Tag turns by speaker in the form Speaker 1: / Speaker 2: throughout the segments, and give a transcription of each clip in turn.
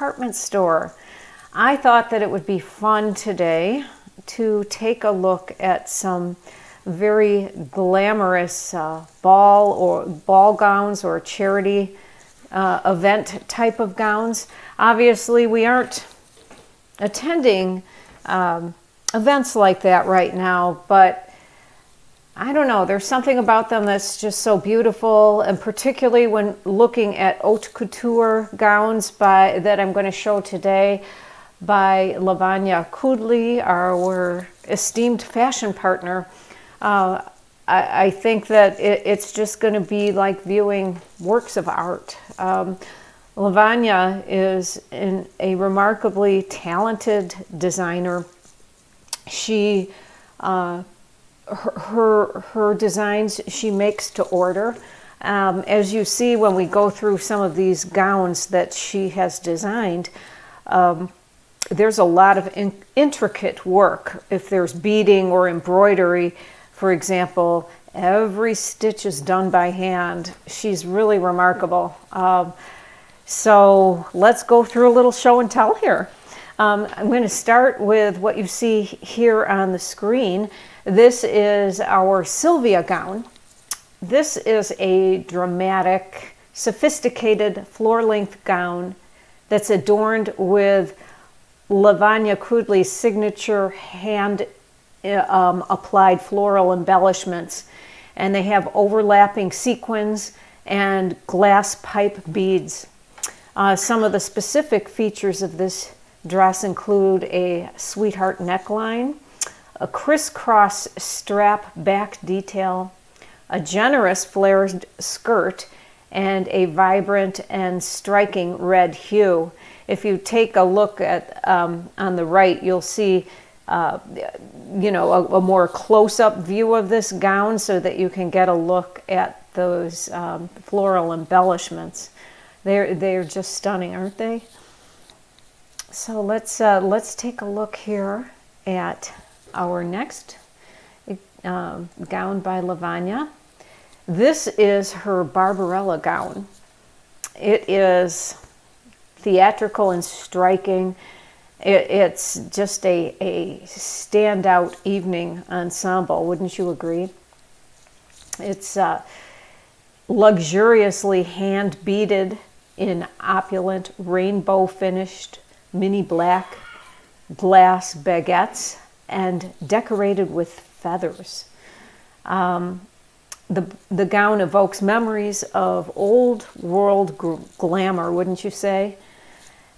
Speaker 1: department store. I thought that it would be fun today to take a look at some very glamorous ball gowns or charity event type of gowns. Obviously, we aren't attending events like that right now, but I don't know, there's something about them that's just so beautiful, and particularly when looking at haute couture gowns that I'm going to show today by Lavanya Kudli, our esteemed fashion partner. I think that it's just going to be like viewing works of art. Lavanya is a remarkably talented designer. She her designs she makes to order. As you see when we go through some of these gowns that she has designed, there's a lot of intricate work. If there's beading or embroidery, for example, every stitch is done by hand. She's really remarkable. So let's go through a little show and tell here. I'm going to start with what you see here on the screen. This is our Sylvia gown. This is a dramatic, sophisticated floor-length gown that's adorned with Lavanya Kudli's signature hand-applied floral embellishments. And they have overlapping sequins and glass pipe beads. Some of the specific features of this dress include a sweetheart neckline, a crisscross strap back detail, a generous flared skirt, and a vibrant and striking red hue. If you take a look at on the right, you'll see a more close-up view of this gown so that you can get a look at those floral embellishments. They're just stunning, aren't they? So let's take a look here at our next gown by Lavanya. This is her Barbarella gown. It is theatrical and striking. It's just a standout evening ensemble, wouldn't you agree? It's luxuriously hand beaded in opulent rainbow finished mini black glass baguettes and decorated with feathers. The gown evokes memories of old world glamour, wouldn't you say?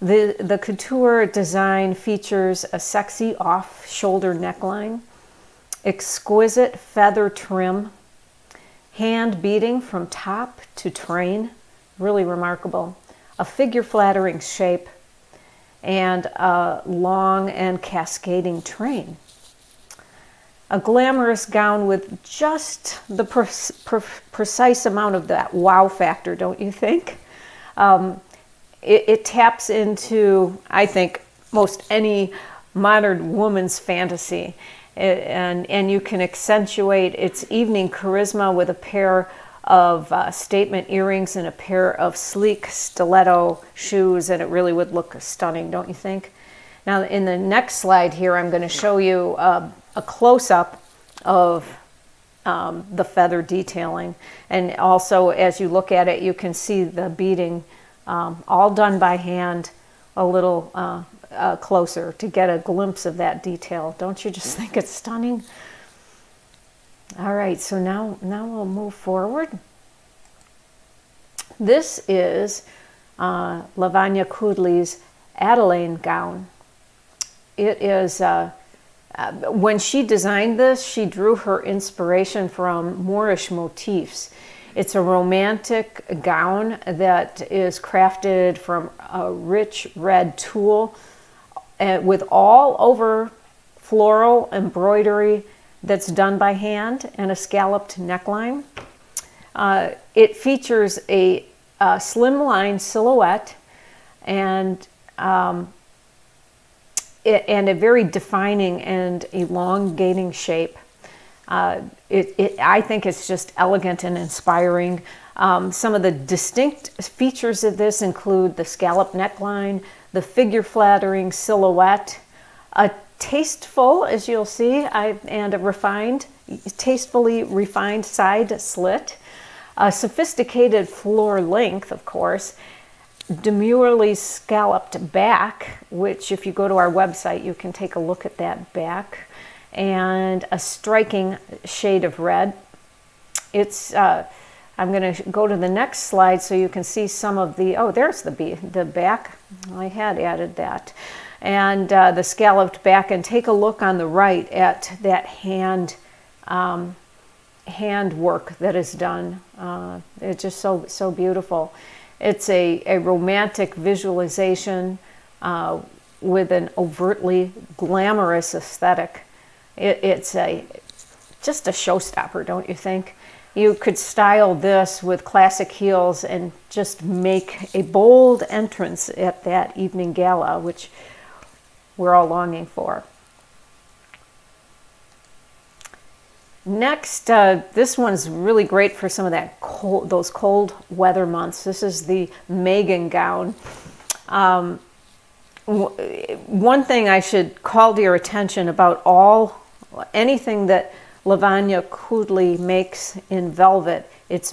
Speaker 1: The couture design features a sexy off-shoulder neckline, exquisite feather trim, hand beading from top to train, really remarkable, a figure-flattering shape, and a long and cascading train. A glamorous gown with just the precise amount of that wow factor, don't you think? It taps into, I think, most any modern woman's fantasy. And you can accentuate its evening charisma with a pair of statement earrings and a pair of sleek stiletto shoes, and it really would look stunning, don't you think? Now, in the next slide here, I'm going to show you a close-up of the feather detailing. And also, as you look at it, you can see the beading all done by hand a little closer to get a glimpse of that detail. Don't you just think it's stunning? All right, so now we'll move forward. This is Lavanya Kudli's Adelaine gown. It is, when she designed this, she drew her inspiration from Moorish motifs. It's a romantic gown that is crafted from a rich red tulle with all over floral embroidery that's done by hand and a scalloped neckline. It features a slimline silhouette and a very defining and elongating shape. I think it's just elegant and inspiring. Some of the distinct features of this include the scallop neckline, the figure-flattering silhouette, a tasteful, as you'll see, and a tastefully refined side slit, a sophisticated floor length, of course, demurely scalloped back, which if you go to our website, you can take a look at that back, and a striking shade of red. It's, I'm going to go to the next slide so you can see some of the, oh, there's the back. I had added that. And the scalloped back, and take a look on the right at that hand work that is done. It's just so beautiful. It's a romantic visualization with an overtly glamorous aesthetic. It's just a showstopper, don't you think? You could style this with classic heels and just make a bold entrance at that evening gala, which we're all longing for. Next, this one's really great for some of those cold weather months. This is the Megan gown. One thing I should call to your attention about anything that Lavanya Kudli makes in velvet, it's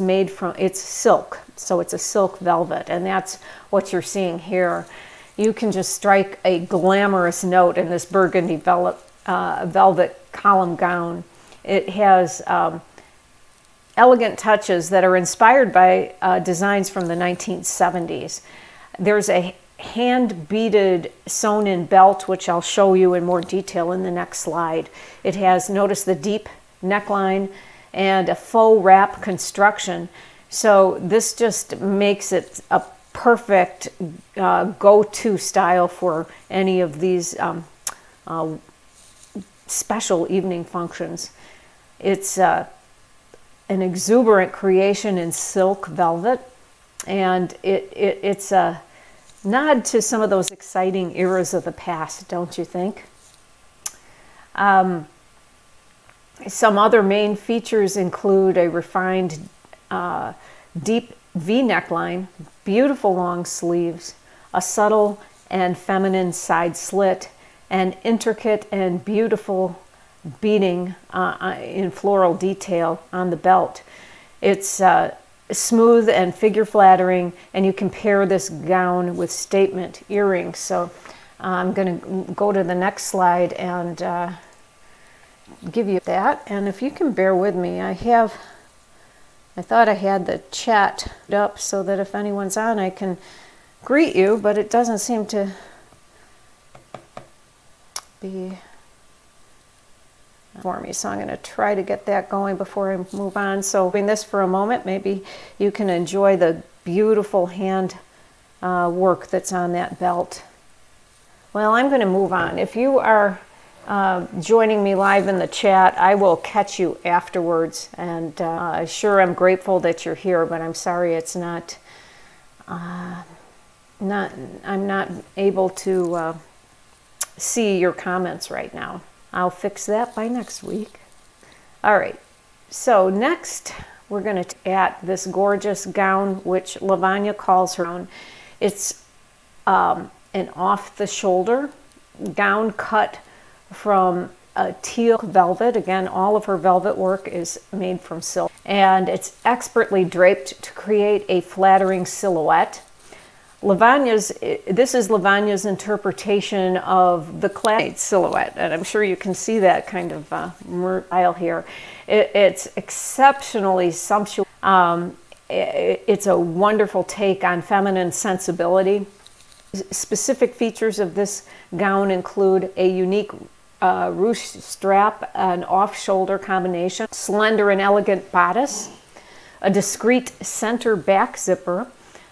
Speaker 1: silk, so it's a silk velvet, and that's what you're seeing here. You can just strike a glamorous note in this burgundy velvet column gown. It has elegant touches that are inspired by designs from the 1970s. There's a hand-beaded sewn-in belt, which I'll show you in more detail in the next slide. It has, notice the deep neckline and a faux wrap construction. So this just makes it a perfect go-to style for any of these special evening functions. It's an exuberant creation in silk velvet, and it's a nod to some of those exciting eras of the past, don't you think? Some other main features include a refined deep V neckline, beautiful long sleeves, a subtle and feminine side slit, and intricate and beautiful beading in floral detail on the belt. It's smooth and figure-flattering, and you can pair this gown with statement earrings. So I'm going to go to the next slide and give you that. And if you can bear with me, I thought I had the chat up so that if anyone's on, I can greet you, but it doesn't seem to be for me. So I'm going to try to get that going before I move on. So doing this for a moment, maybe you can enjoy the beautiful hand work that's on that belt. Well, I'm going to move on. If you are joining me live in the chat, I will catch you afterwards. And sure, I'm grateful that you're here, but I'm sorry it's I'm not able to see your comments right now. I'll fix that by next week. All right, so next we're going to add this gorgeous gown, which Lavanya calls her own. It's an off-the-shoulder gown cut from a teal velvet. Again, all of her velvet work is made from silk, and it's expertly draped to create a flattering silhouette. This is Lavanya's interpretation of the classic silhouette, and I'm sure you can see that kind of style here. It's exceptionally sumptuous. It's a wonderful take on feminine sensibility. Specific features of this gown include a unique ruche strap, an off-shoulder combination, slender and elegant bodice, a discreet center back zipper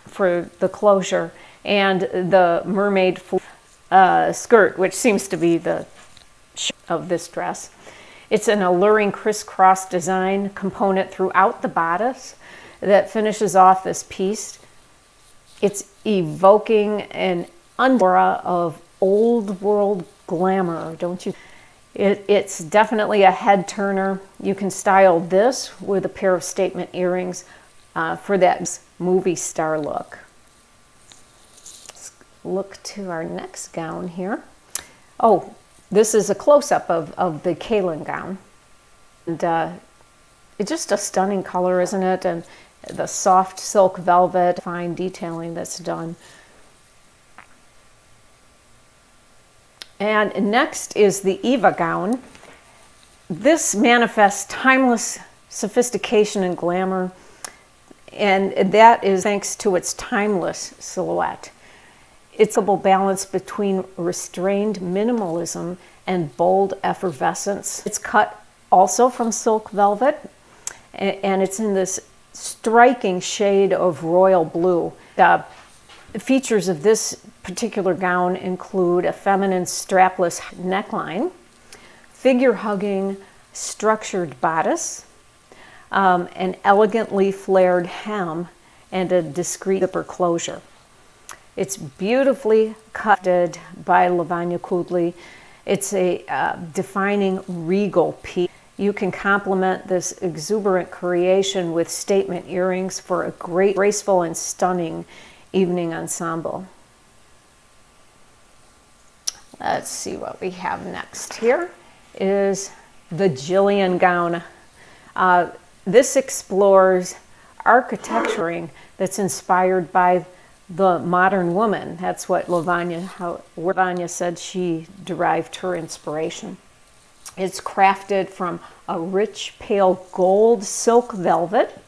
Speaker 1: for the closure, and the mermaid skirt, which seems to be the of this dress. It's an alluring crisscross design component throughout the bodice that finishes off this piece. It's evoking an aura of old world glamour, don't you? It's definitely a head turner. You can style this with a pair of statement earrings for that movie star look. look to our next gown here. Oh, this is a close-up of the Kaylin gown. And it's just a stunning color, isn't it? And the soft silk velvet, fine detailing that's done. And next is the Eva gown. This manifests timeless sophistication and glamour, and that is thanks to its timeless silhouette. It's a balance between restrained minimalism and bold effervescence. It's cut also from silk velvet, and it's in this striking shade of royal blue. The features of this particular gown include a feminine strapless neckline, figure-hugging structured bodice, an elegantly flared hem, and a discreet zipper closure. It's beautifully cutted by Lavanya Kudli. It's a defining regal piece. You can complement this exuberant creation with statement earrings for a great, graceful, and stunning evening ensemble. Let's see what we have next. Here is the Jillian gown. This explores architecturing that's inspired by the modern woman. That's what Lavanya said she derived her inspiration. It's crafted from a rich pale gold silk velvet,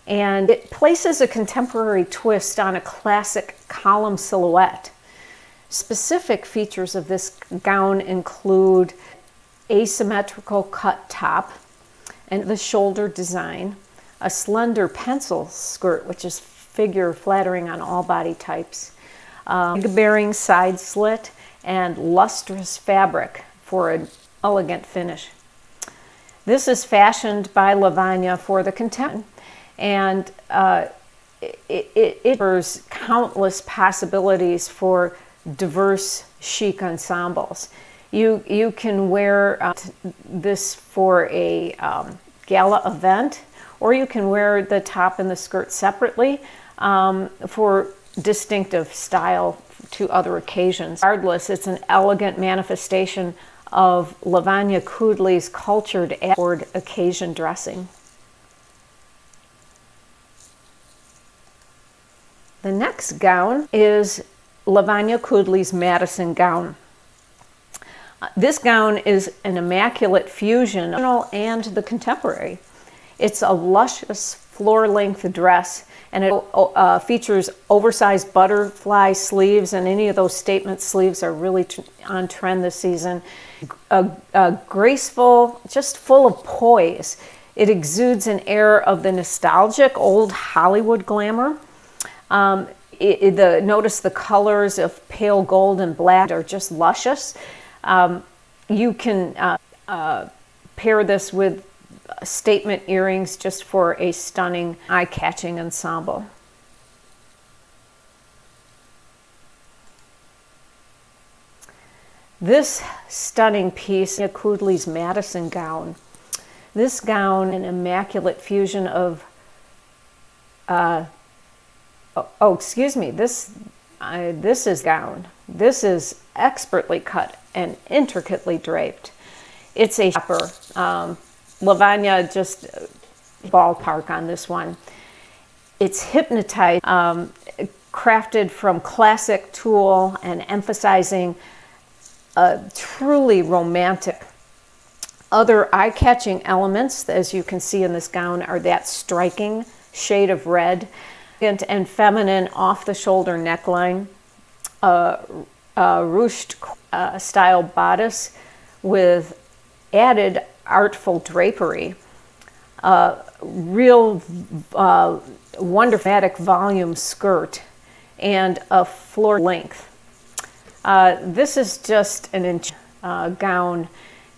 Speaker 1: and it places a contemporary twist on a classic column silhouette. Specific features of this gown include asymmetrical cut top and the shoulder design, a slender pencil skirt, which is figure flattering on all body types, bearing side slit, and lustrous fabric for an elegant finish. This is fashioned by Lavanya for the contemporary, and it offers countless possibilities for diverse chic ensembles. You can wear this for a gala event, or you can wear the top and the skirt separately for distinctive style to other occasions. Regardless, it's an elegant manifestation of Lavanya Kudli's cultured occasion dressing. The next gown is Lavanya Kudli's Madison gown. This gown is an immaculate fusion of the and the contemporary. It's a luscious floor-length dress, and it features oversized butterfly sleeves, and any of those statement sleeves are really on trend this season. Graceful, just full of poise. It exudes an air of the nostalgic old Hollywood glamour. Notice the colors of pale gold and black are just luscious. You can pair this with statement earrings just for a stunning, eye-catching ensemble. This stunning piece, Kudli's Madison gown. This gown, an immaculate fusion of, this is gown. This is expertly cut and intricately draped. It's a shopper. Lavanya just ballpark on this one. It's hypnotized, crafted from classic tulle and emphasizing truly romantic. Other eye-catching elements, as you can see in this gown, are that striking shade of red and feminine off-the-shoulder neckline, ruched style bodice with added artful drapery, real wonderful volume skirt, and a floor length. This is just an inch gown,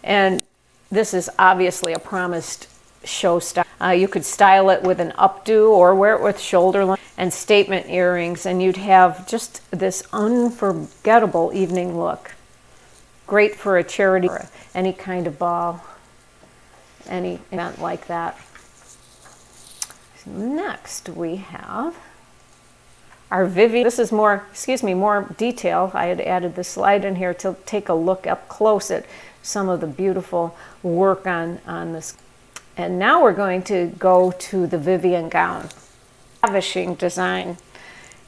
Speaker 1: and this is obviously a promised show style. You could style it with an updo or wear it with shoulder length and statement earrings, and you'd have just this unforgettable evening look. Great for a charity or any kind of ball, any event like that. Next we have our Vivian. This is more, more detail. I had added this slide in here to take a look up close at some of the beautiful work on this. And now we're going to go to the Vivian gown. Ravishing design.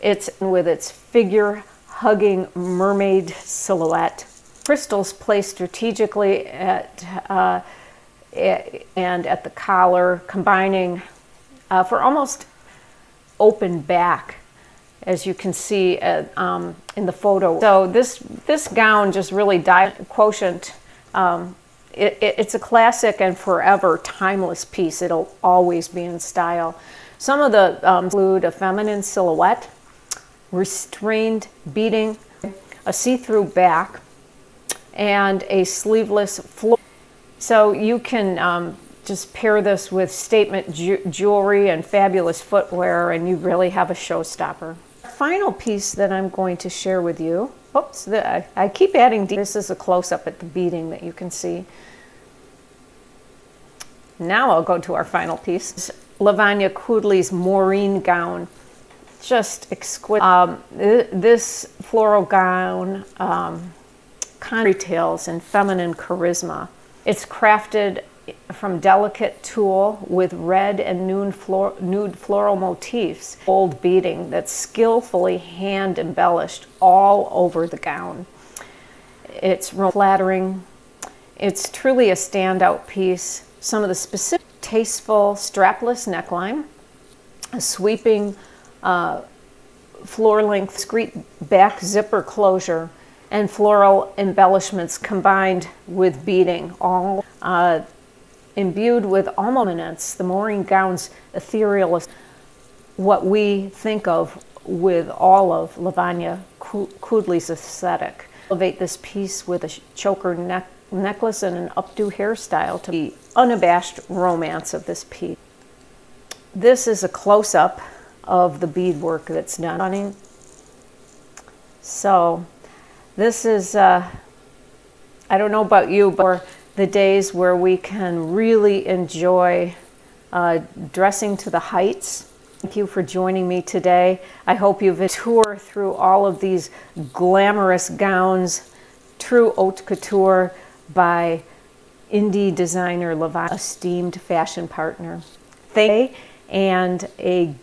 Speaker 1: It's with its figure-hugging mermaid silhouette. Crystals placed strategically and at the collar, combining for almost open back, as you can see in the photo. So this gown just really quotient. It's a classic and forever timeless piece. It'll always be in style. Some of the include a feminine silhouette, restrained beading, a see-through back, and a sleeveless floor. So you can just pair this with statement jewelry and fabulous footwear, and you really have a showstopper. Final piece that I'm going to share with you. Oops, I keep adding. This is a close-up at the beading that you can see. Now I'll go to our final piece. Lavanya Kudley's Maureen gown. Just exquisite. This floral gown retails in feminine charisma. It's crafted from delicate tulle with red and nude floral motifs. Gold beading that's skillfully hand embellished all over the gown. It's flattering. It's truly a standout piece. Some of the specific tasteful strapless neckline, a sweeping floor-length discreet back zipper closure, and floral embellishments combined with beading, all imbued with almonance. The Maureen gown's ethereal, what we think of with all of Lavanya Kudley's aesthetic. Elevate this piece with a choker necklace and an updo hairstyle to the unabashed romance of this piece. This is a close-up of the beadwork that's done. So this is, I don't know about you, but the days where we can really enjoy dressing to the heights. Thank you for joining me today. I hope you've toured through all of these glamorous gowns, true haute couture by indie designer Lavanya, esteemed fashion partner. Thank you, and a